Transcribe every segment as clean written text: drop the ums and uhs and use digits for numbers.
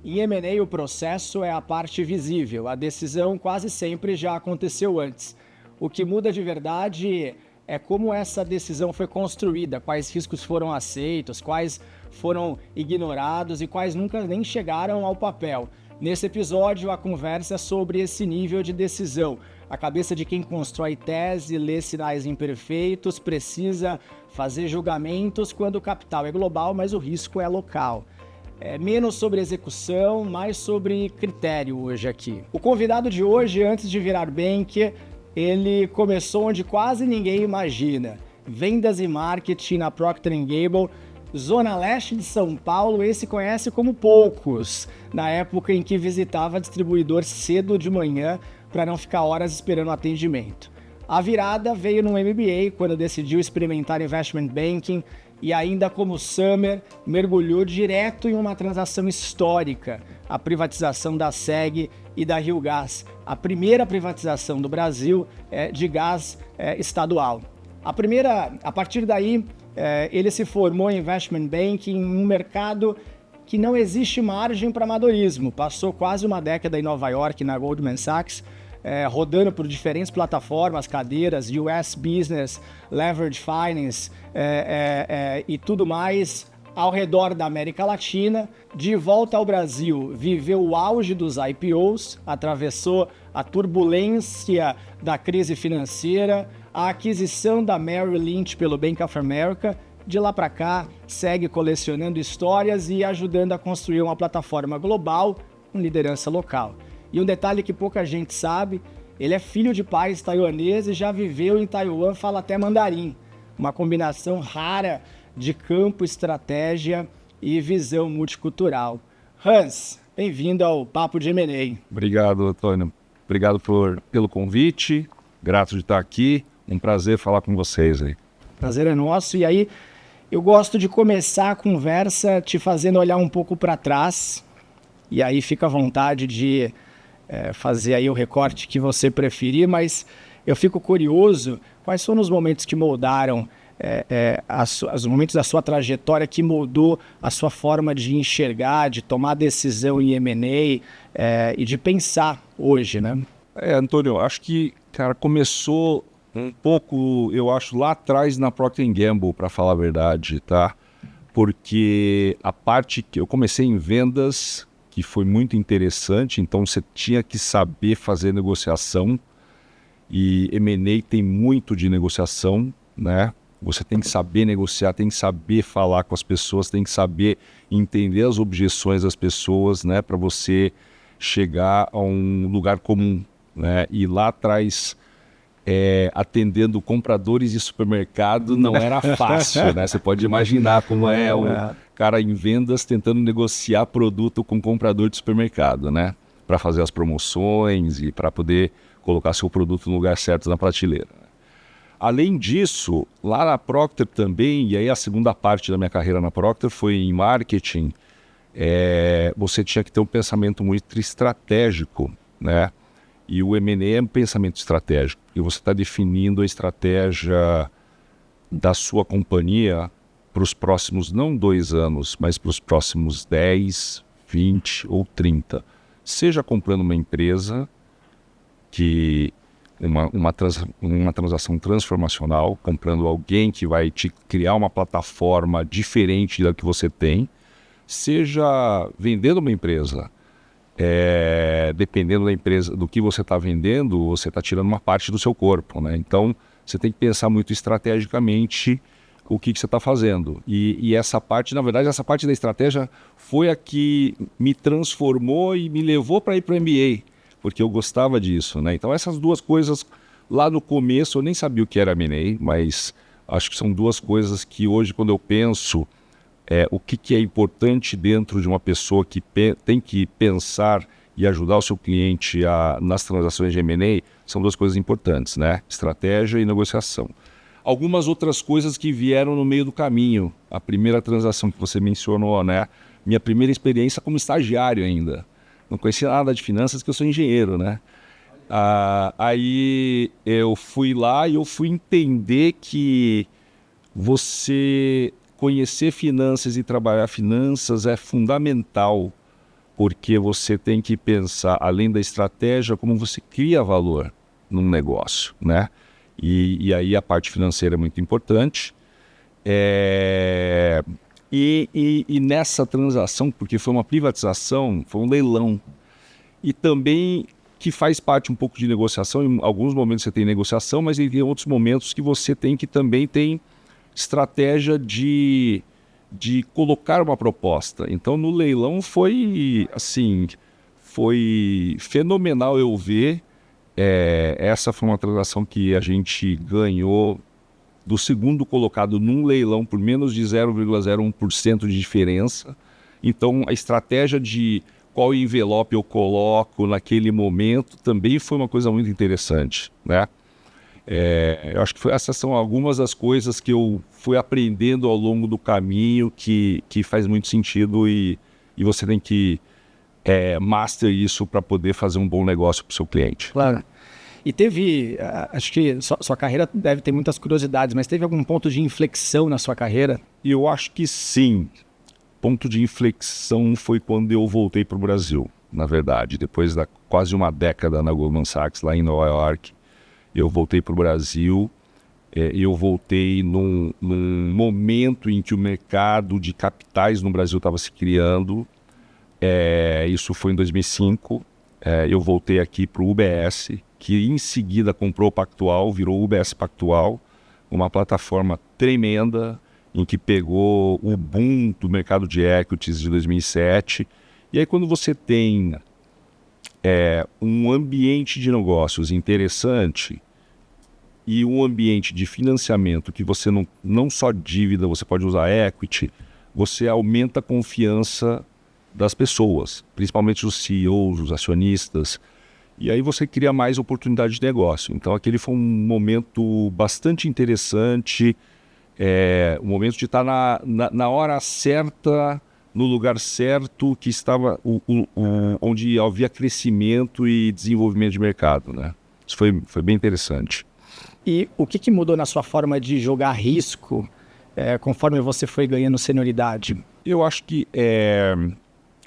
Em M&A, o processo é a parte visível, a decisão quase sempre já aconteceu antes. O que muda de verdade é como essa decisão foi construída, quais riscos foram aceitos, quais foram ignorados e quais nunca nem chegaram ao papel. Nesse episódio, a conversa é sobre esse nível de decisão. A cabeça de quem constrói tese, lê sinais imperfeitos, precisa fazer julgamentos quando o capital é global, mas o risco é local. É menos sobre execução, mais sobre critério hoje aqui. O convidado de hoje, antes de virar banker, ele começou onde quase ninguém imagina. Vendas e marketing na Procter & Gamble, Zona Leste de São Paulo, esse conhece como poucos, na época em que visitava distribuidor cedo de manhã para não ficar horas esperando o atendimento. A virada veio no MBA, quando decidiu experimentar investment banking e ainda como Summer, mergulhou direto em uma transação histórica, a privatização da SEG e da Rio Gás, a primeira privatização do Brasil de gás estadual. A partir daí, ele se formou em investment banking em um mercado que não existe margem para amadorismo. Passou quase uma década em Nova York, na Goldman Sachs, rodando por diferentes plataformas, cadeiras, US Business, Leverage Finance e tudo mais ao redor da América Latina. De volta ao Brasil, viveu o auge dos IPOs, atravessou a turbulência da crise financeira, a aquisição da Merrill Lynch pelo Bank of America. De lá para cá, segue colecionando histórias e ajudando a construir uma plataforma global com liderança local. E um detalhe que pouca gente sabe, ele é filho de pais taiwaneses e já viveu em Taiwan, fala até mandarim. Uma combinação rara de campo, estratégia e visão multicultural. Hans, bem-vindo ao Papo de M&A. Obrigado, Antônio. Obrigado pelo convite, grato de estar aqui. Um prazer falar com vocês aí. Prazer é nosso. E aí, eu gosto de começar a conversa te fazendo olhar um pouco para trás. E aí fica à vontade de fazer aí o recorte que você preferir, mas eu fico curioso, quais foram os momentos que moldaram, os momentos da sua trajetória que moldou a sua forma de enxergar, de tomar decisão em M&A e de pensar hoje, né? Antônio, acho que, cara, começou um pouco, eu acho, lá atrás na Procter & Gamble, para falar a verdade, tá? Porque a parte que eu comecei em vendas, que foi muito interessante, então você tinha que saber fazer negociação, e M&A tem muito de negociação, né? Você tem que saber negociar, tem que saber falar com as pessoas, tem que saber entender as objeções das pessoas, né? Para você chegar a um lugar comum, né? E lá atrás, atendendo compradores de supermercado não era fácil, né? Você pode imaginar como é o cara em vendas tentando negociar produto com comprador de supermercado, né? Para fazer as promoções e para poder colocar seu produto no lugar certo na prateleira. Além disso, lá na Procter também, e aí a segunda parte da minha carreira na Procter foi em marketing, você tinha que ter um pensamento muito estratégico, né? E o M&A é um pensamento estratégico, e você está definindo a estratégia da sua companhia para os próximos, não 2 anos, mas para os próximos 10, 20 ou 30. Seja comprando uma empresa, uma transação transformacional, comprando alguém que vai te criar uma plataforma diferente da que você tem, seja vendendo uma empresa. Dependendo da empresa, do que você está vendendo, você está tirando uma parte do seu corpo, né? Então, você tem que pensar muito estrategicamente o que você está fazendo. E essa parte, na verdade, essa parte da estratégia foi a que me transformou e me levou para ir para o MBA, porque eu gostava disso, né? Então, essas duas coisas, lá no começo, eu nem sabia o que era M&A, mas acho que são duas coisas que hoje, quando eu penso o que é importante dentro de uma pessoa que tem que pensar e ajudar o seu cliente nas transações de M&A, são duas coisas importantes, né? Estratégia e negociação. Algumas outras coisas que vieram no meio do caminho. A primeira transação que você mencionou, né? Minha primeira experiência como estagiário ainda. Não conhecia nada de finanças, que eu sou engenheiro, né? Aí eu fui lá e eu fui entender que você conhecer finanças e trabalhar finanças é fundamental porque você tem que pensar, além da estratégia, como você cria valor num negócio, né? E aí a parte financeira é muito importante. E nessa transação, porque foi uma privatização, foi um leilão, e também que faz parte um pouco de negociação, em alguns momentos você tem negociação, mas em outros momentos que você tem que também tem estratégia de colocar uma proposta. Então no leilão foi assim, foi fenomenal eu ver. Essa foi uma transação que a gente ganhou do segundo colocado num leilão por menos de 0,01% de diferença. Então, a estratégia de qual envelope eu coloco naquele momento também foi uma coisa muito interessante, né? Eu acho que essas são algumas das coisas que eu fui aprendendo ao longo do caminho que faz muito sentido e você tem que master isso para poder fazer um bom negócio para o seu cliente. Claro. E teve, acho que sua carreira deve ter muitas curiosidades, mas teve algum ponto de inflexão na sua carreira? E eu acho que sim. Ponto de inflexão foi quando eu voltei para o Brasil, na verdade. Depois da quase uma década na Goldman Sachs, lá em Nova York, eu voltei para o Brasil. Eu voltei num momento em que o mercado de capitais no Brasil estava se criando. Isso foi em 2005. Eu voltei aqui para o UBS, que em seguida comprou o Pactual, virou o UBS Pactual, uma plataforma tremenda em que pegou o boom do mercado de equities de 2007. E aí quando você tem um ambiente de negócios interessante e um ambiente de financiamento que você não só dívida, você pode usar equity, você aumenta a confiança das pessoas, principalmente os CEOs, os acionistas, e aí você cria mais oportunidade de negócio. Então aquele foi um momento bastante interessante, o momento de estar na hora certa, no lugar certo, que estava onde havia crescimento e desenvolvimento de mercado, né? Isso foi bem interessante. E o que mudou na sua forma de jogar risco conforme você foi ganhando senioridade? Eu acho que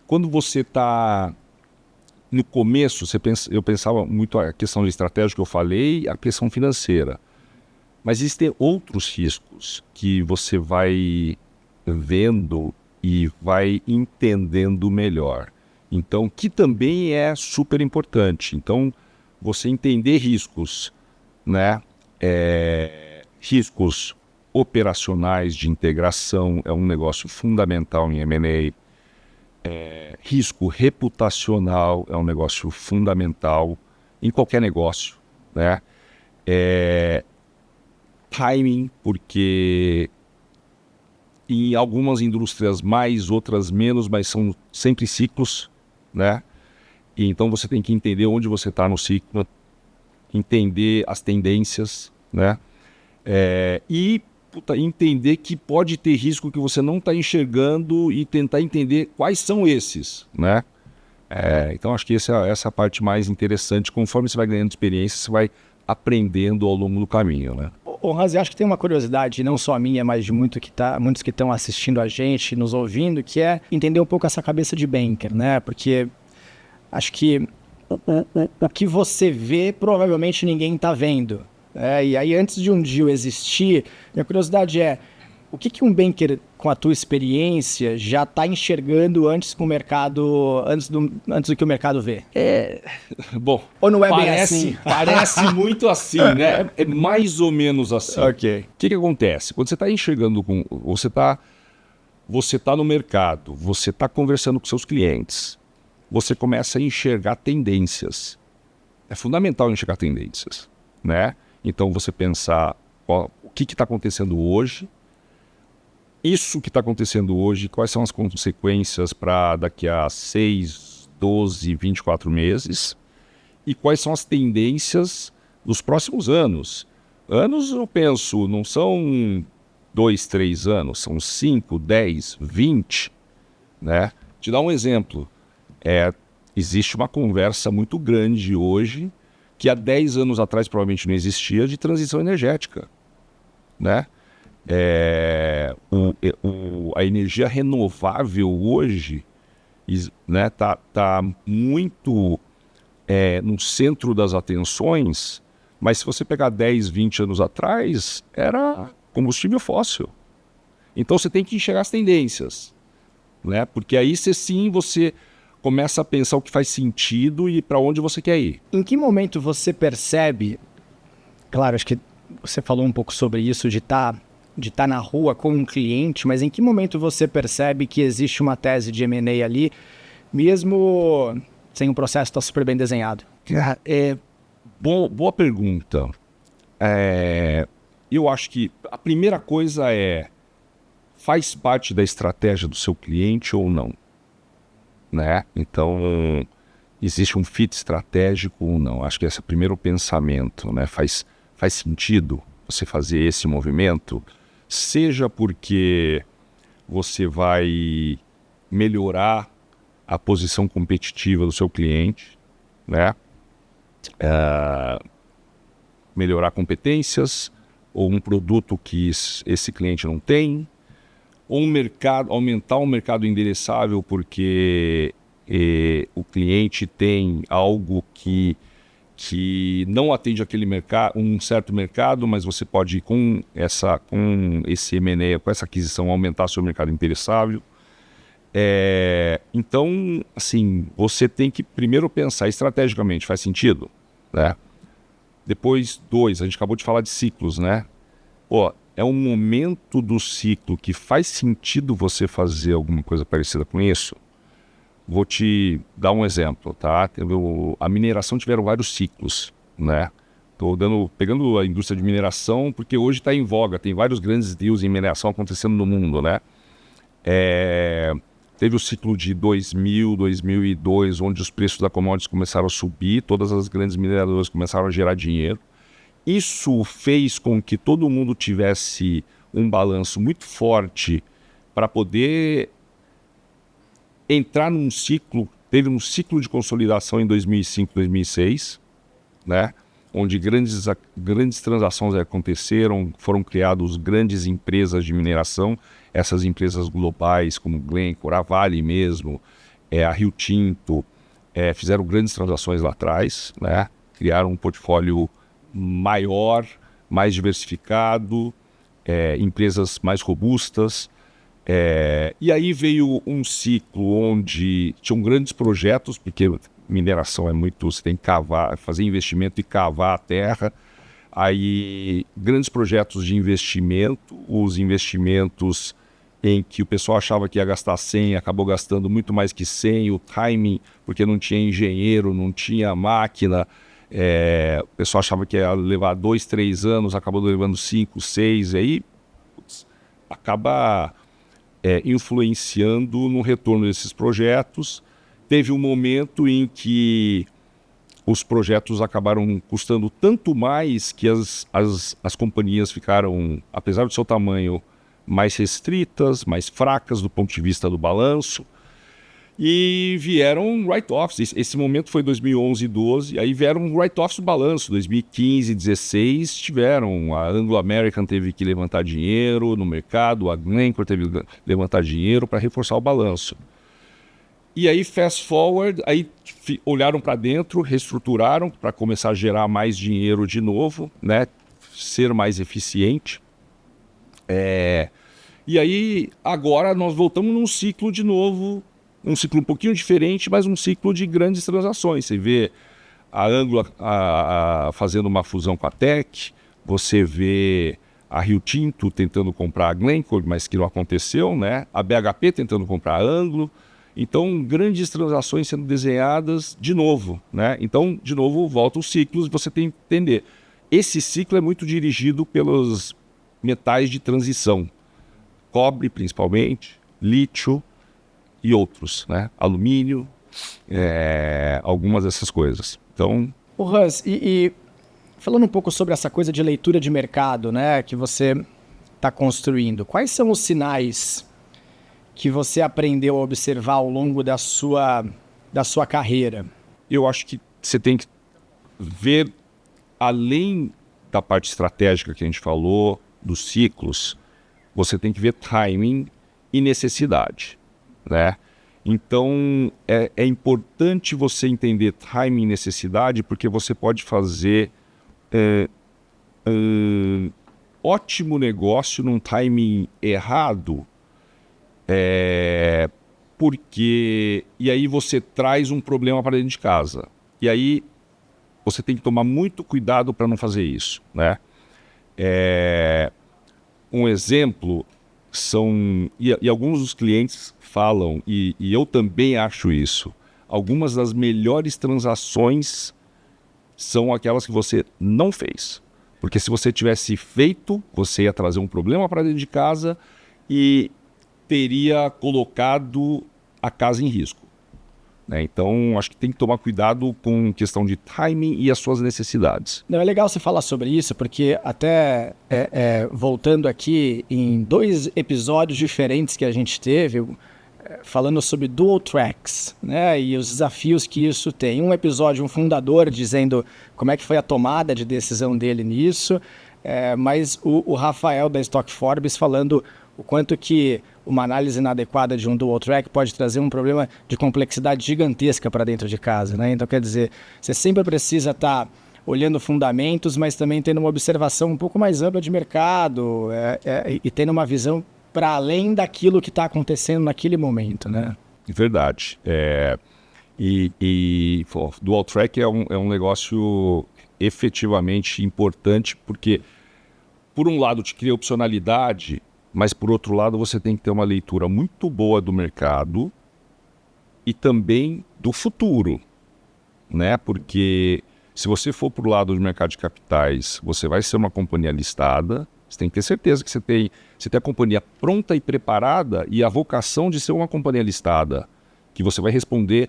quando você está no começo, eu pensava muito a questão de estratégia que eu falei, a questão financeira. Mas existem outros riscos que você vai vendo e vai entendendo melhor. Então, que também é super importante. Então, você entender riscos, né? Riscos operacionais de integração é um negócio fundamental em M&A. Risco reputacional é um negócio fundamental em qualquer negócio, né? Timing, porque em algumas indústrias mais, outras menos, mas são sempre ciclos, né? E então você tem que entender onde você está no ciclo, entender as tendências, né? Entender que pode ter risco que você não está enxergando e tentar entender quais são esses, né? Então acho que essa é a parte mais interessante. Conforme você vai ganhando experiência, você vai aprendendo ao longo do caminho, né? Ô, Hanzi, acho que tem uma curiosidade, não só minha, mas de muitos que estão assistindo a gente, nos ouvindo, que é entender um pouco essa cabeça de banker, né? Porque acho que o que você vê, provavelmente ninguém está vendo. E aí, antes de um deal existir, minha curiosidade é, o que um banker, com a tua experiência, já está enxergando antes do que o mercado vê? Bom, ou não é bem assim? Parece muito assim, né? É mais ou menos assim. Ok. O que acontece? Quando você está enxergando, você tá no mercado, você está conversando com seus clientes, você começa a enxergar tendências. É fundamental enxergar tendências, né? Então você pensar o que está acontecendo hoje, isso que está acontecendo hoje, quais são as consequências para daqui a 6, 12, 24 meses e quais são as tendências dos próximos anos. Anos, eu penso, não são 2, 3 anos, são 5, 10, 20, né? Te dar um exemplo. Existe uma conversa muito grande hoje que há 10 anos atrás provavelmente não existia, de transição energética, né? A energia renovável hoje né, tá muito no centro das atenções, mas se você pegar 10, 20 anos atrás, era combustível fóssil. Então você tem que enxergar as tendências, né? Porque aí você começa a pensar o que faz sentido e para onde você quer ir. Em que momento você percebe, claro, acho que você falou um pouco sobre isso, de tá na rua com um cliente, mas em que momento você percebe que existe uma tese de M&A ali, mesmo sem o processo estar super bem desenhado? Boa pergunta. Eu acho que a primeira coisa faz parte da estratégia do seu cliente ou não, né? Então, existe um fit estratégico ou não? Acho que esse é o primeiro pensamento, né? Faz sentido você fazer esse movimento? Seja porque você vai melhorar a posição competitiva do seu cliente, né? Melhorar competências, ou um produto que esse cliente não tem, ou aumentar o mercado endereçável porque o cliente tem algo que não atende aquele mercado, um certo mercado, mas você pode, com esse M&A, com essa aquisição, aumentar seu mercado endereçável. Então, assim, você tem que primeiro pensar estrategicamente, faz sentido, né? Depois, a gente acabou de falar de ciclos, né? É um momento do ciclo que faz sentido você fazer alguma coisa parecida com isso. Vou te dar um exemplo, tá? A mineração tiveram vários ciclos, né? Pegando a indústria de mineração, porque hoje está em voga, tem vários grandes deals em mineração acontecendo no mundo, né? Teve o ciclo de 2000, 2002, onde os preços da commodities começaram a subir, todas as grandes mineradoras começaram a gerar dinheiro. Isso fez com que todo mundo tivesse um balanço muito forte para poder entrar num ciclo. Teve um ciclo de consolidação em 2005, 2006, né? Onde grandes transações aconteceram, foram criadas grandes empresas de mineração, essas empresas globais como Glencore, a Vale mesmo, a Rio Tinto, fizeram grandes transações lá atrás, né? Criaram um portfólio maior, mais diversificado, empresas mais robustas. E aí veio um ciclo onde tinham grandes projetos, porque mineração você tem que cavar, fazer investimento e cavar a terra. Aí grandes projetos de investimento, os investimentos em que o pessoal achava que ia gastar 100, acabou gastando muito mais que 100, o timing, porque não tinha engenheiro, não tinha máquina, o pessoal achava que ia levar 2, 3 anos, acabou levando 5, 6, e aí acaba influenciando no retorno desses projetos. Teve um momento em que os projetos acabaram custando tanto mais que as companhias ficaram, apesar do seu tamanho, mais restritas, mais fracas do ponto de vista do balanço. E vieram write-offs. Esse momento foi 2011 e 2012, aí vieram write-offs do balanço. 2015 e 2016 tiveram. A Anglo American teve que levantar dinheiro no mercado, a Glencore teve que levantar dinheiro para reforçar o balanço. E aí, fast forward, aí olharam para dentro, reestruturaram para começar a gerar mais dinheiro de novo, né? Ser mais eficiente. E aí, agora nós voltamos num ciclo de novo, um ciclo um pouquinho diferente, mas um ciclo de grandes transações. Você vê a Anglo fazendo uma fusão com a Teck, você vê a Rio Tinto tentando comprar a Glencore, mas que não aconteceu, né? A BHP tentando comprar a Anglo. Então, grandes transações sendo desenhadas de novo, né? Então, de novo, volta os ciclos, você tem que entender. Esse ciclo é muito dirigido pelos metais de transição. Cobre, principalmente, lítio e outros, né? Alumínio, algumas dessas coisas. Então... O Hans, e falando um pouco sobre essa coisa de leitura de mercado, né? Que você está construindo, quais são os sinais que você aprendeu a observar ao longo da sua carreira? Eu acho que você tem que ver, além da parte estratégica que a gente falou, dos ciclos, você tem que ver timing e necessidade, né? Então, é importante você entender timing e necessidade, porque você pode fazer ótimo negócio num timing errado, e aí você traz um problema para dentro de casa. E aí você tem que tomar muito cuidado para não fazer isso, né? Um exemplo são... E alguns dos clientes falam, e eu também acho isso, algumas das melhores transações são aquelas que você não fez. Porque se você tivesse feito, você ia trazer um problema para dentro de casa e teria colocado a casa em risco, né? Então, acho que tem que tomar cuidado com questão de timing e as suas necessidades. Não, é legal você falar sobre isso, porque até voltando aqui em 2 episódios diferentes que a gente teve, falando sobre dual tracks, né, e os desafios que isso tem. Um episódio, um fundador dizendo como é que foi a tomada de decisão dele nisso, mas o Rafael da Stock Forbes falando o quanto que uma análise inadequada de um dual track pode trazer um problema de complexidade gigantesca para dentro de casa, né? Então, quer dizer, você sempre precisa estar olhando fundamentos, mas também tendo uma observação um pouco mais ampla de mercado e tendo uma visão para além daquilo que está acontecendo naquele momento, né? Verdade. Dual track é um negócio efetivamente importante, porque, por um lado, te cria opcionalidade, mas, por outro lado, você tem que ter uma leitura muito boa do mercado e também do futuro, né? Porque se você for para o lado do mercado de capitais, você vai ser uma companhia listada, você tem que ter certeza que você tem a companhia pronta e preparada e a vocação de ser uma companhia listada, que você vai responder.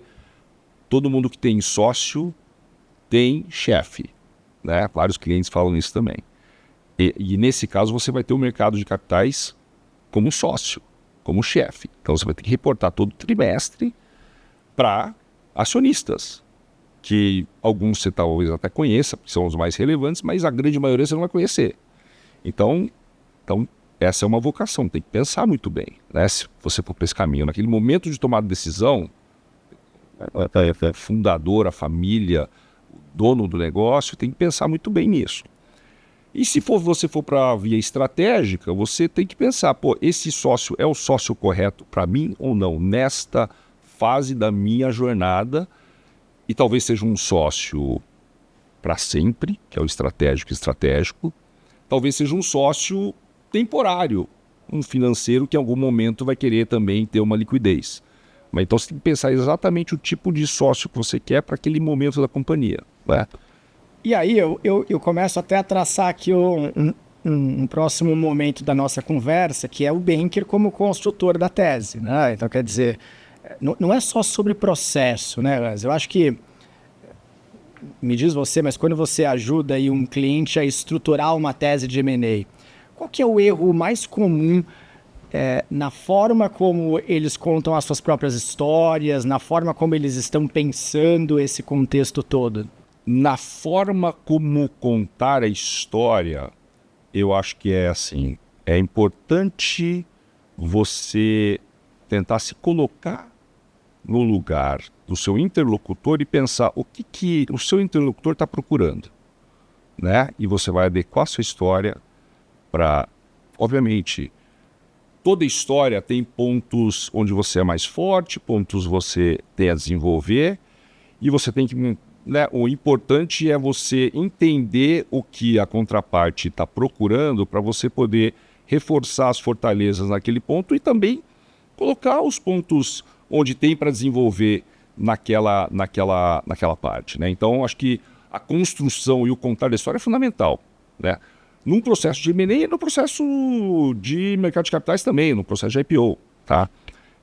Todo mundo que tem sócio tem chefe, né? Vários clientes falam isso também. E nesse caso você vai ter o mercado de capitais como sócio, como chefe. Então você vai ter que reportar todo trimestre para acionistas, que alguns você talvez até conheça, porque são os mais relevantes, mas a grande maioria você não vai conhecer. Então essa é uma vocação, tem que pensar muito bem, né? Se você for para esse caminho, naquele momento de tomar decisão, fundador, a família, o dono do negócio, tem que pensar muito bem nisso. E se você for para a via estratégica, você tem que pensar, esse sócio é o sócio correto para mim ou não, nesta fase da minha jornada, e talvez seja um sócio para sempre, que é o estratégico, talvez seja um sócio temporário, um financeiro que em algum momento vai querer também ter uma liquidez. Mas então você tem que pensar exatamente o tipo de sócio que você quer para aquele momento da companhia, né? E aí eu começo até a traçar aqui um próximo momento da nossa conversa, que é o banker como construtor da tese, né? Então, quer dizer, não é só sobre processo, né, Hans? Eu acho que, me diz você, mas quando você ajuda aí um cliente a estruturar uma tese de M&A, qual que é o erro mais comum na forma como eles contam as suas próprias histórias, na forma como eles estão pensando esse contexto todo? Na forma como contar a história, eu acho que é assim, é importante você tentar se colocar no lugar do seu interlocutor e pensar o que o seu interlocutor está procurando, né? E você vai adequar a sua história para... Obviamente, toda história tem pontos onde você é mais forte, pontos você tem a desenvolver, e você tem que... O importante é você entender o que a contraparte está procurando para você poder reforçar as fortalezas naquele ponto e também colocar os pontos onde tem para desenvolver naquela parte, né? Então, acho que a construção e o contar da história é fundamental, né? Num processo de M&A e no processo de mercado de capitais também, no processo de IPO, tá?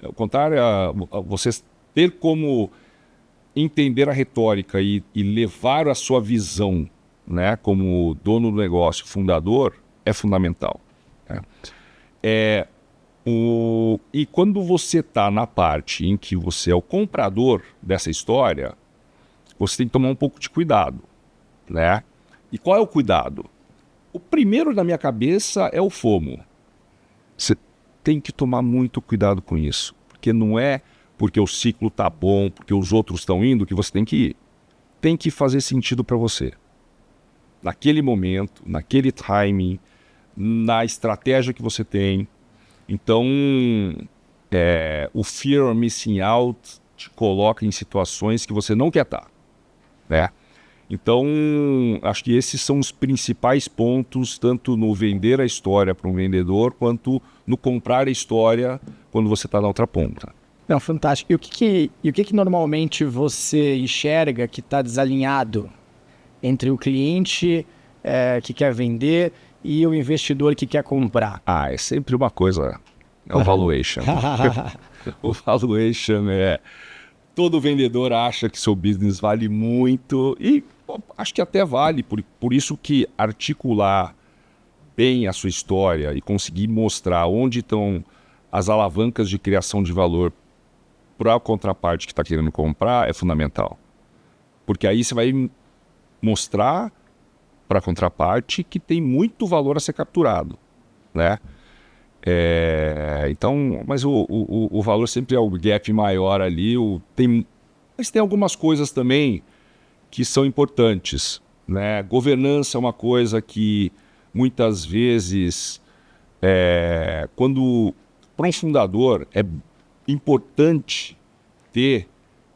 O contar, você ter como entender a retórica e levar a sua visão, né, como dono do negócio, fundador, é fundamental, né? E quando você está na parte em que você é o comprador dessa história, você tem que tomar um pouco de cuidado, né? E qual é o cuidado? O primeiro na minha cabeça é o FOMO. Você tem que tomar muito cuidado com isso, porque não é porque o ciclo tá bom, porque os outros estão indo, que você tem que ir. Tem que fazer sentido para você. Naquele momento, naquele timing, na estratégia que você tem. Então, o fear of missing out te coloca em situações que você não quer estar, né? Então, acho que esses são os principais pontos, tanto no vender a história para um vendedor, quanto no comprar a história quando você está na outra ponta. Não, fantástico. E o que que normalmente você enxerga que está desalinhado entre o cliente que quer vender e o investidor que quer comprar? É sempre uma coisa, é o valuation. O valuation todo vendedor acha que seu business vale muito e acho que até vale, por isso que articular bem a sua história e conseguir mostrar onde estão as alavancas de criação de valor para a contraparte que está querendo comprar é fundamental. Porque aí você vai mostrar para a contraparte que tem muito valor a ser capturado, né? Então, mas o valor sempre é o gap maior ali. Mas tem algumas coisas também que são importantes, né? Governança é uma coisa que muitas vezes, quando para um fundador é importante ter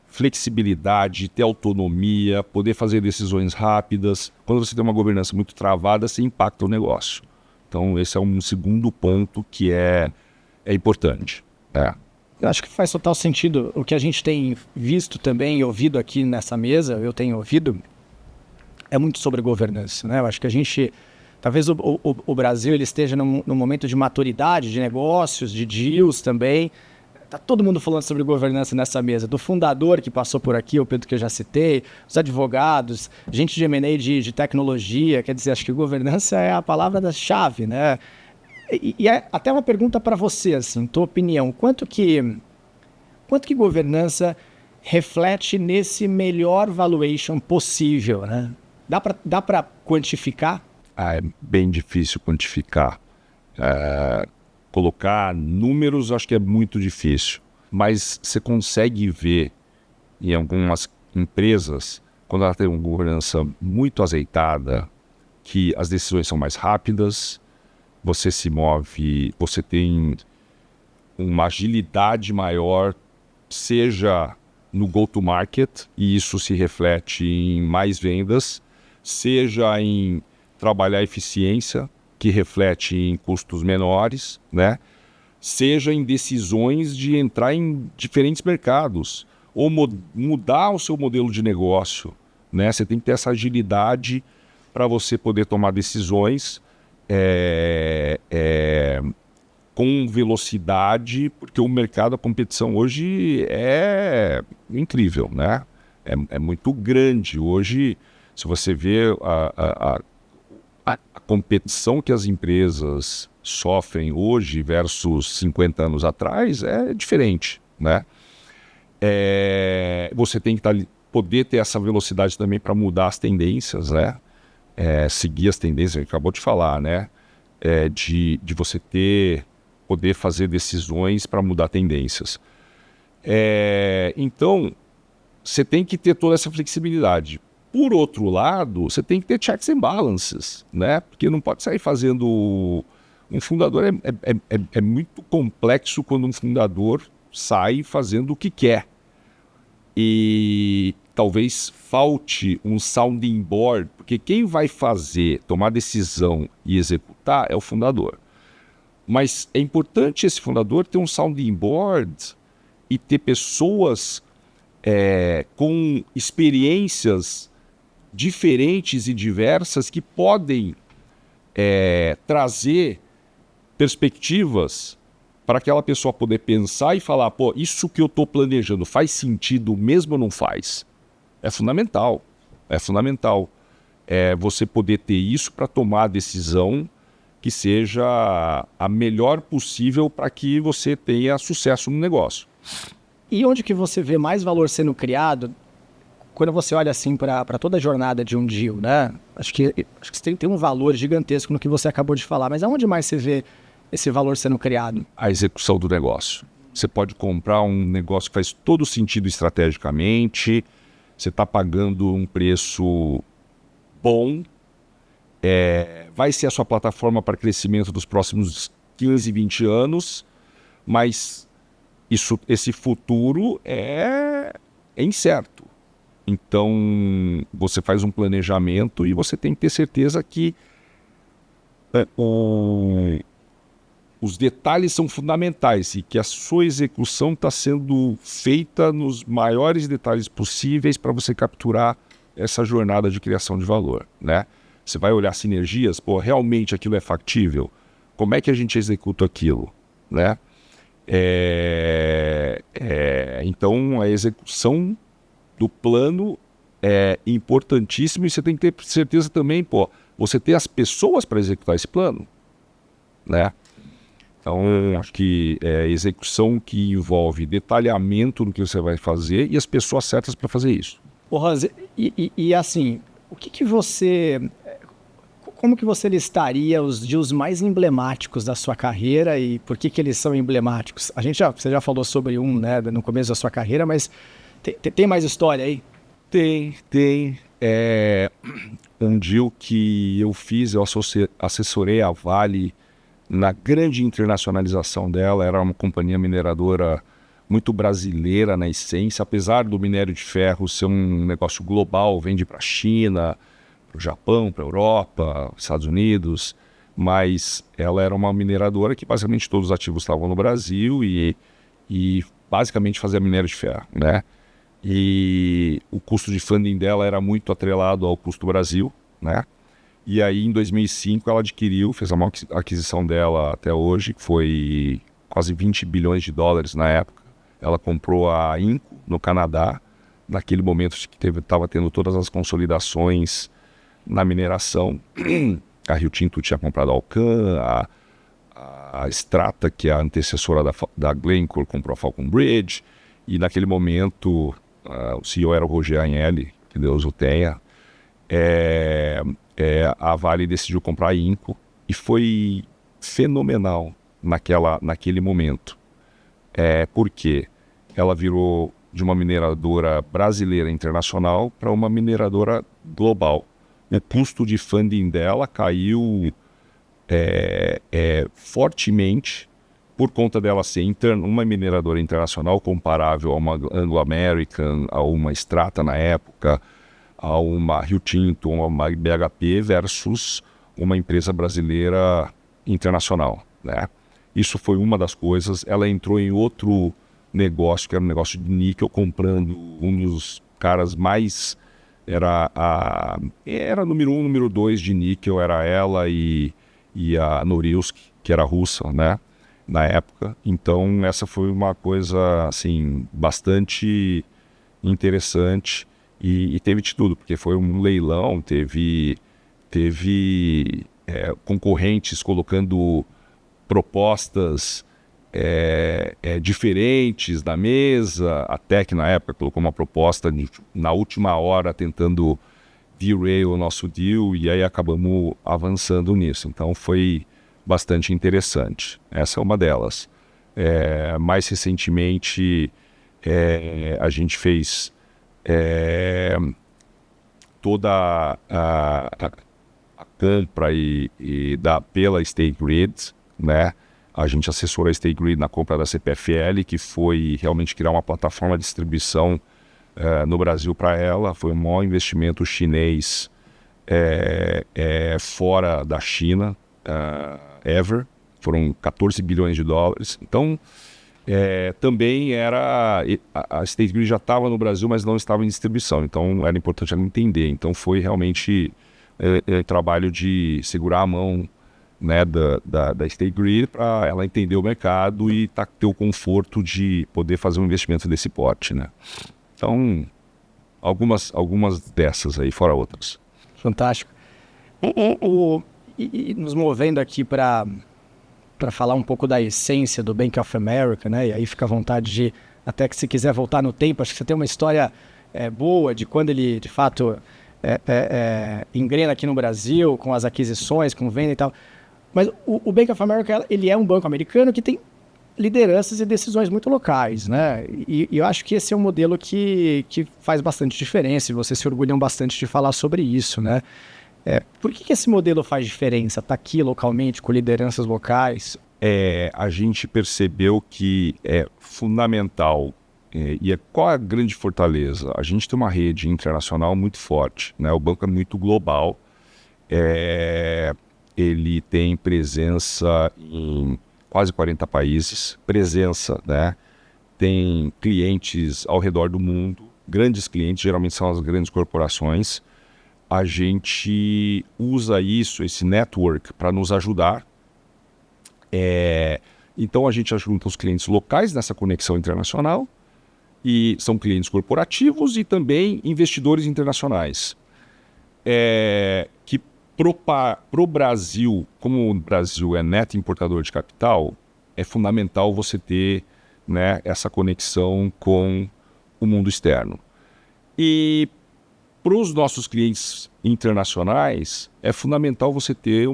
flexibilidade, ter autonomia, poder fazer decisões rápidas. Quando você tem uma governança muito travada, você impacta o negócio. Então, esse é um segundo ponto que é importante. Eu acho que faz total sentido. O que a gente tem visto também e ouvido aqui nessa mesa, eu tenho ouvido, é muito sobre governança, né? Eu acho que a gente, talvez o Brasil ele esteja num momento de maturidade, de negócios, de deals também. Tá todo mundo falando sobre governança nessa mesa, do fundador que passou por aqui, o Pedro que eu já citei, os advogados, gente de M&A de tecnologia, quer dizer, acho que governança é a palavra da chave, né? E é até uma pergunta para você, assim, tua opinião, quanto que governança reflete nesse melhor valuation possível, né? Dá para quantificar? É bem difícil quantificar. Colocar números acho que é muito difícil, mas você consegue ver em algumas empresas, quando ela tem uma governança muito azeitada, que as decisões são mais rápidas, você se move, você tem uma agilidade maior, seja no go-to-market, e isso se reflete em mais vendas, seja em trabalhar eficiência, que reflete em custos menores, né? Seja em decisões de entrar em diferentes mercados ou mudar o seu modelo de negócio, né? Você tem que ter essa agilidade para você poder tomar decisões com velocidade, porque o mercado, a competição hoje é incrível, né? É muito grande. Hoje, se você vê a competição que as empresas sofrem hoje versus 50 anos atrás é diferente, né? Você tem que poder ter essa velocidade também para mudar as tendências, né? Seguir as tendências, a gente acabou de falar, né? De você poder fazer decisões para mudar tendências. Então, você tem que ter toda essa flexibilidade. Por outro lado, você tem que ter checks and balances, né? Porque não pode sair fazendo... Um fundador é muito complexo quando um fundador sai fazendo o que quer. E talvez falte um sounding board, porque quem vai tomar decisão e executar é o fundador. Mas é importante esse fundador ter um sounding board e ter pessoas com experiências diferentes e diversas que podem trazer perspectivas para aquela pessoa poder pensar e falar, pô, isso que eu estou planejando faz sentido mesmo ou não faz? É fundamental, você poder ter isso para tomar a decisão que seja a melhor possível para que você tenha sucesso no negócio. E onde que você vê mais valor sendo criado quando você olha assim para toda a jornada de um deal, né? Acho que tem um valor gigantesco no que você acabou de falar, mas aonde mais você vê esse valor sendo criado? A execução do negócio. você pode comprar um negócio que faz todo sentido estrategicamente, você está pagando um preço bom, vai ser a sua plataforma para crescimento dos próximos 15, 20 anos, mas esse futuro é incerto. Então, você faz um planejamento e você tem que ter certeza que os detalhes são fundamentais e que a sua execução está sendo feita nos maiores detalhes possíveis para você capturar essa jornada de criação de valor, né? Você vai olhar sinergias, realmente aquilo é factível? Como é que a gente executa aquilo, né? Então, a execução do plano é importantíssimo e você tem que ter certeza também, você ter as pessoas para executar esse plano, né? Então, acho que é execução que envolve detalhamento do que você vai fazer e as pessoas certas para fazer isso. Hans, e assim, como que você listaria os deals mais emblemáticos da sua carreira e por que eles são emblemáticos? Você já falou sobre um, né, no começo da sua carreira, mas tem mais história aí? Tem. Um deal que eu fiz, eu assessorei a Vale na grande internacionalização dela. Era uma companhia mineradora muito brasileira na essência, apesar do minério de ferro ser um negócio global, vende para a China, para o Japão, para a Europa, Estados Unidos, mas ela era uma mineradora que basicamente todos os ativos estavam no Brasil e basicamente fazia minério de ferro, né? E o custo de funding dela era muito atrelado ao custo Brasil, né? E aí em 2005 ela fez a maior aquisição dela até hoje, que foi quase 20 bilhões de dólares na época. Ela comprou a Inco no Canadá, naquele momento que estava tendo todas as consolidações na mineração. A Rio Tinto tinha comprado a Alcan, a Strata, que é a antecessora da Glencore, comprou a Falcon Bridge, e naquele momento o CEO era o Roger Agnelli, que Deus o tenha. A Vale decidiu comprar a Inco e foi fenomenal naquele momento. Porque ela virou de uma mineradora brasileira internacional para uma mineradora global. O custo de funding dela caiu fortemente por conta dela ser uma mineradora internacional comparável a uma Anglo American, a uma Strata na época, a uma Rio Tinto, uma BHP versus uma empresa brasileira internacional, né? Isso foi uma das coisas. Ela entrou em outro negócio, que era um negócio de níquel, comprando um dos caras mais... Era número 1, número 2 de níquel, era ela e a Norilsk, que era russa, né? Na época. Então essa foi uma coisa assim, bastante interessante e teve de tudo, porque foi um leilão, teve concorrentes colocando propostas diferentes na mesa. A Teck na época colocou uma proposta na última hora tentando derail o nosso deal e aí acabamos avançando nisso. Então foi bastante interessante. Essa é uma delas. Mais recentemente a gente fez toda a compra pela State Grid, né? A gente assessorou a State Grid na compra da CPFL, que foi realmente criar uma plataforma de distribuição no Brasil para ela. Foi o maior investimento chinês fora da China ever. Foram 14 bilhões de dólares. Então, também era... A State Grid já estava no Brasil, mas não estava em distribuição. Então, era importante ela entender. Então, foi realmente trabalho de segurar a mão, né, da State Grid para ela entender o mercado e ter o conforto de poder fazer um investimento desse porte, né? Então, algumas dessas aí, fora outras. Fantástico. E nos movendo aqui para falar um pouco da essência do Bank of America, né? E aí fica à vontade de, até que se quiser voltar no tempo, acho que você tem uma história boa de quando ele, de fato, engrena aqui no Brasil, com as aquisições, com venda e tal. Mas o Bank of America, ele é um banco americano que tem lideranças e decisões muito locais, né? E eu acho que esse é um modelo que faz bastante diferença, e vocês se orgulham bastante de falar sobre isso, né? Por que esse modelo faz diferença? Tá aqui localmente, com lideranças locais? A gente percebeu que é fundamental, qual é a grande fortaleza? A gente tem uma rede internacional muito forte, né? O banco é muito global, ele tem presença em quase 40 países, né? Tem clientes ao redor do mundo, grandes clientes, geralmente são as grandes corporações. A gente usa esse network para nos ajudar. Então a gente ajuda os clientes locais nessa conexão internacional, e são clientes corporativos e também investidores internacionais. Que pro Brasil, como o Brasil é neto importador de capital, é fundamental você ter, né, essa conexão com o mundo externo. E para os nossos clientes internacionais, é fundamental você ter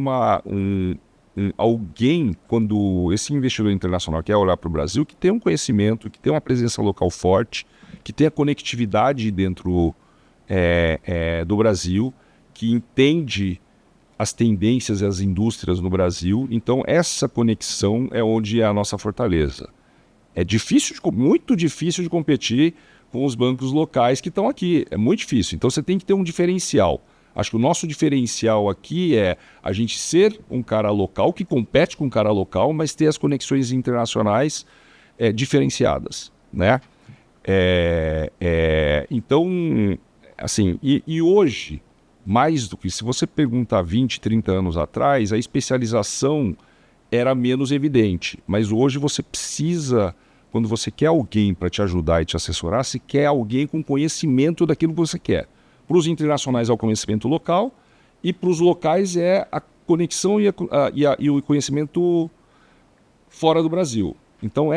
alguém, quando esse investidor internacional quer olhar para o Brasil, que tenha um conhecimento, que tenha uma presença local forte, que tenha conectividade dentro do Brasil, que entende as tendências e as indústrias no Brasil. Então, essa conexão é onde é a nossa fortaleza. É muito difícil de competir com os bancos locais que estão aqui. É muito difícil. Então, você tem que ter um diferencial. Acho que o nosso diferencial aqui é a gente ser um cara local, que compete com um cara local, mas ter as conexões internacionais diferenciadas, né? Então, assim, e hoje, mais do que se você perguntar 20, 30 anos atrás, a especialização era menos evidente. Mas hoje você precisa, quando você quer alguém para te ajudar e te assessorar, você quer alguém com conhecimento daquilo que você quer. Para os internacionais é o conhecimento local, e para os locais é a conexão e o conhecimento fora do Brasil. Então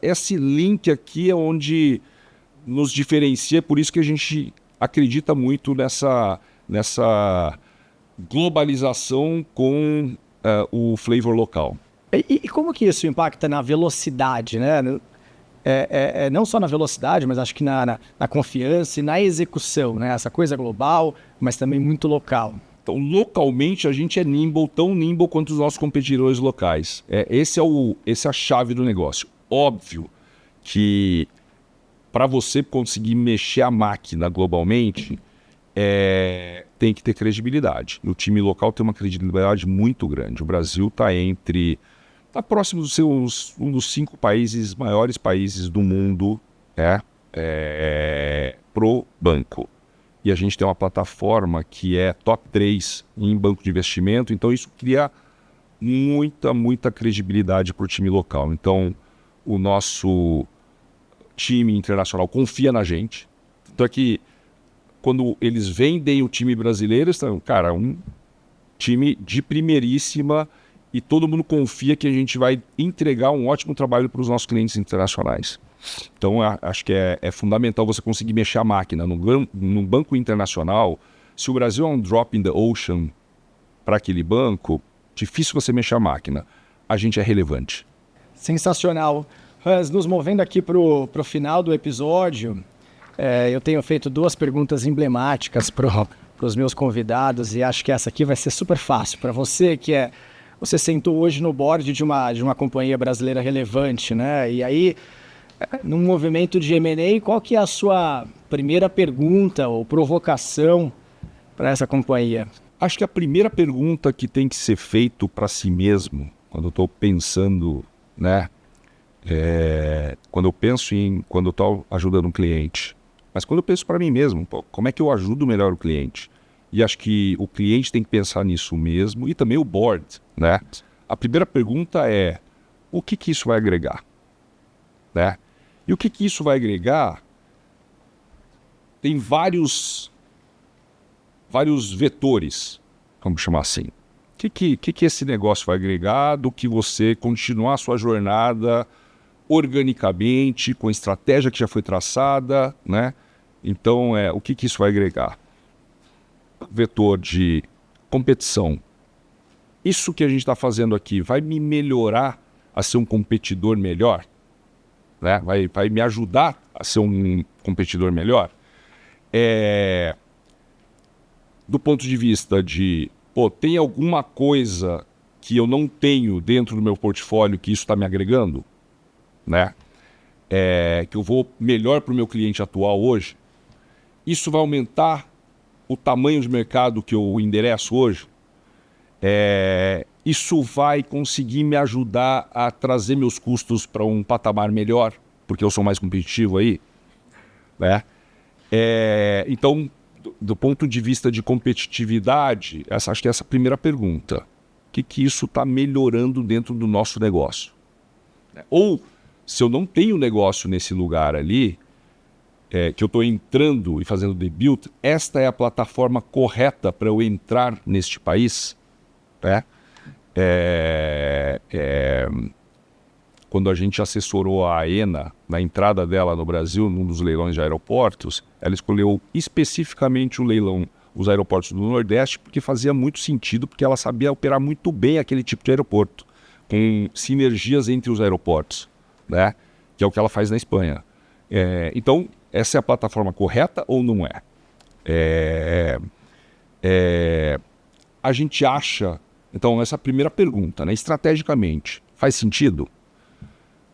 esse link aqui é onde nos diferencia, por isso que a gente acredita muito nessa globalização com o flavor local. E como que isso impacta na velocidade, né? Não só na velocidade, mas acho que na confiança e na execução, né? Essa coisa global, mas também muito local. Então, localmente, a gente é nimble, tão nimble quanto os nossos competidores locais. Essa é a chave do negócio. Óbvio que para você conseguir mexer a máquina globalmente, tem que ter credibilidade. O time local tem uma credibilidade muito grande. O Brasil está próximo dos um dos 5 maiores países do mundo pro banco. E a gente tem uma plataforma que é top 3 em banco de investimento, então isso cria muita credibilidade para o time local. Então, o nosso time internacional confia na gente. Então, que quando eles vendem o time brasileiro, estão, cara, um time de primeiríssima, e todo mundo confia que a gente vai entregar um ótimo trabalho para os nossos clientes internacionais. Então, acho que é fundamental você conseguir mexer a máquina. No banco internacional, se o Brasil é um drop in the ocean para aquele banco, difícil você mexer a máquina. A gente é relevante. Sensacional. Hans, nos movendo aqui para o final do episódio, eu tenho feito 2 perguntas emblemáticas para os meus convidados, e acho que essa aqui vai ser super fácil para você, você sentou hoje no board de uma companhia brasileira relevante, né? E aí, num movimento de M&A, qual que é a sua primeira pergunta ou provocação para essa companhia? Acho que a primeira pergunta que tem que ser feito para si mesmo, quando eu estou pensando, né? Quando eu estou ajudando um cliente, mas quando eu penso para mim mesmo, como é que eu ajudo melhor o cliente? E acho que o cliente tem que pensar nisso mesmo, e também o board, né? A primeira pergunta é, o que isso vai agregar? Né? E o que isso vai agregar? Tem vários vetores, vamos chamar assim. O que esse negócio vai agregar do que você continuar a sua jornada organicamente, com a estratégia que já foi traçada, né? Então, o que isso vai agregar? Vetor de competição. Isso que a gente está fazendo aqui vai me melhorar a ser um competidor melhor? Né? Vai me ajudar a ser um competidor melhor? Do ponto de vista de, tem alguma coisa que eu não tenho dentro do meu portfólio que isso está me agregando? Né? Que eu vou melhor para o meu cliente atual hoje? Isso vai aumentar o tamanho de mercado que eu endereço hoje? Isso vai conseguir me ajudar a trazer meus custos para um patamar melhor, porque eu sou mais competitivo aí? Né? Então, do ponto de vista de competitividade, acho que essa é a primeira pergunta. O que isso está melhorando dentro do nosso negócio? Ou, se eu não tenho negócio nesse lugar ali, que eu estou entrando e fazendo debut, esta é a plataforma correta para eu entrar neste país? Né? Quando a gente assessorou a Aena na entrada dela no Brasil, num dos leilões de aeroportos, ela escolheu especificamente o leilão, os aeroportos do Nordeste, porque fazia muito sentido, porque ela sabia operar muito bem aquele tipo de aeroporto, com sinergias entre os aeroportos, né? Que é o que ela faz na Espanha. Então, essa é a plataforma correta ou não é? A gente acha... Então, essa é a primeira pergunta, né? Estrategicamente, faz sentido?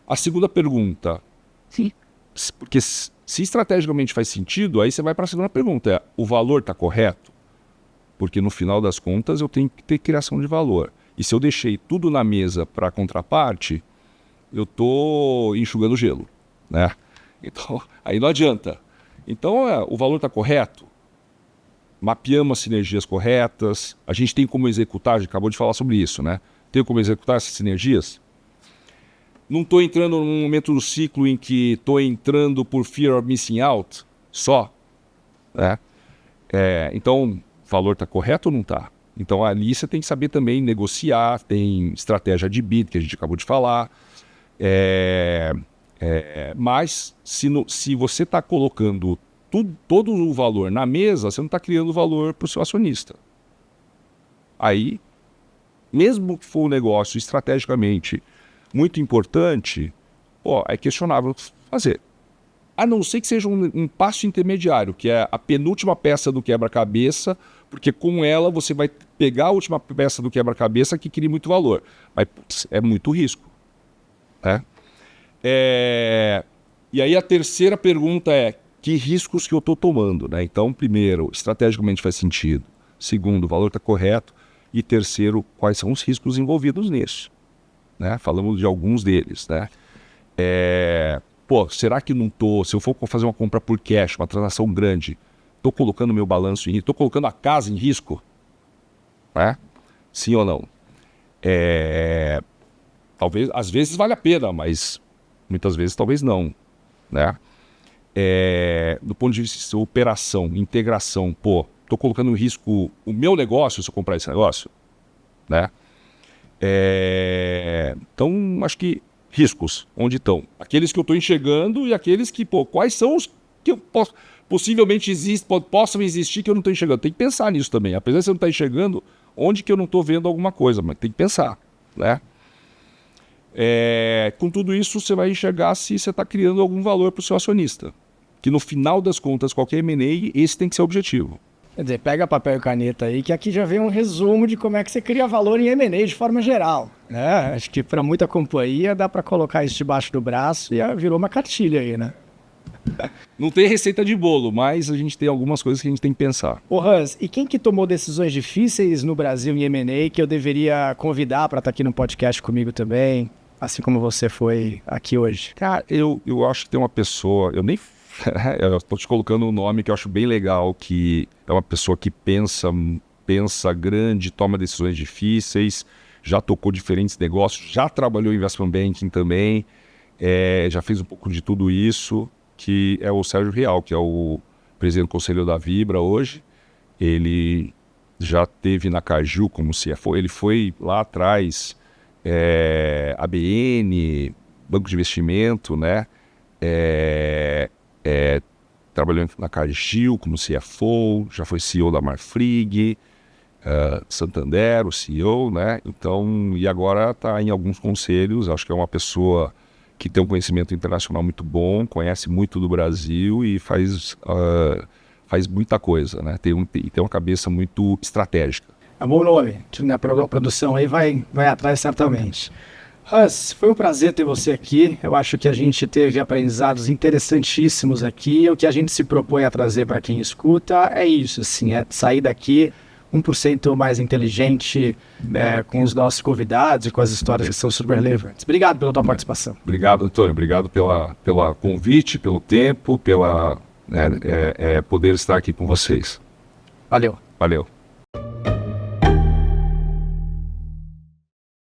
A segunda pergunta, sim, porque se estrategicamente faz sentido, aí você vai para a segunda pergunta, o valor está correto? Porque no final das contas eu tenho que ter criação de valor. E se eu deixei tudo na mesa para a contraparte, eu estou enxugando gelo, né? Então, aí não adianta. Então, o valor está correto? Mapeamos as sinergias corretas, a gente tem como executar, a gente acabou de falar sobre isso, né? Tem como executar essas sinergias? Não estou entrando num momento do ciclo em que estou entrando por fear of missing out só. Né? Então, o valor está correto ou não está? Então, ali você tem que saber também negociar, tem estratégia de bid, que a gente acabou de falar. Mas, se você está colocando todo o valor na mesa, você não está criando valor para o seu acionista. Aí, mesmo que for um negócio estrategicamente muito importante, é questionável fazer. A não ser que seja um passo intermediário, que é a penúltima peça do quebra-cabeça, porque com ela você vai pegar a última peça do quebra-cabeça que cria muito valor. Mas putz, é muito risco. Né? E aí a terceira pergunta é, que riscos que eu estou tomando? Né? Então, primeiro, estrategicamente faz sentido. Segundo, o valor está correto. E terceiro, quais são os riscos envolvidos nisso? Né? Falamos de alguns deles, né? Será que não estou... Se eu for fazer uma compra por cash, uma transação grande, estou colocando meu balanço em risco? Estou colocando a casa em risco? Né? Sim ou não? Talvez, às vezes vale a pena, mas muitas vezes talvez não. Né? Do ponto de vista de operação, integração, estou colocando em risco o meu negócio se eu comprar esse negócio? Né? Então, acho que riscos, onde estão? Aqueles que eu estou enxergando e aqueles que, quais são os que possivelmente possam existir que eu não estou enxergando? Tem que pensar nisso também. Apesar de você não estar enxergando, onde que eu não estou vendo alguma coisa, mas tem que pensar, né? Com tudo isso, você vai enxergar se você está criando algum valor para o seu acionista. Que no final das contas, qualquer M&A, esse tem que ser o objetivo. Quer dizer, pega papel e caneta aí, que aqui já vem um resumo de como é que você cria valor em M&A de forma geral. Né? Acho que para muita companhia dá para colocar isso debaixo do braço e virou uma cartilha aí, né? Não tem receita de bolo, mas a gente tem algumas coisas que a gente tem que pensar. Hans, e quem que tomou decisões difíceis no Brasil em M&A que eu deveria convidar para estar aqui no podcast comigo também, assim como você foi aqui hoje? Cara, eu acho que tem uma pessoa, eu estou te colocando um nome que eu acho bem legal, que é uma pessoa que pensa grande, toma decisões difíceis, já tocou diferentes negócios, já trabalhou em investment banking também, já fez um pouco de tudo isso, que é o Sérgio Rial, que é o presidente do Conselho da Vibra hoje. Ele já teve na Cargill como CFO, ele foi lá atrás, ABN, Banco de Investimento, né? Trabalhou na Cargill como CFO, já foi CEO da Marfrig, Santander, o CEO, né? Então, e agora está em alguns conselhos. Acho que é uma pessoa que tem um conhecimento internacional muito bom, conhece muito do Brasil e faz muita coisa, né? Tem uma cabeça muito estratégica. É um bom nome. A produção aí vai atrás certamente. Russ, foi um prazer ter você aqui. Eu acho que a gente teve aprendizados interessantíssimos aqui. O que a gente se propõe a trazer para quem escuta é isso, assim, é sair daqui 1% mais inteligente com os nossos convidados e com as histórias que são super relevantes. Obrigado pela tua participação. Obrigado, Antônio. Obrigado pela convite, pelo tempo, pela poder estar aqui com vocês. Valeu. Valeu.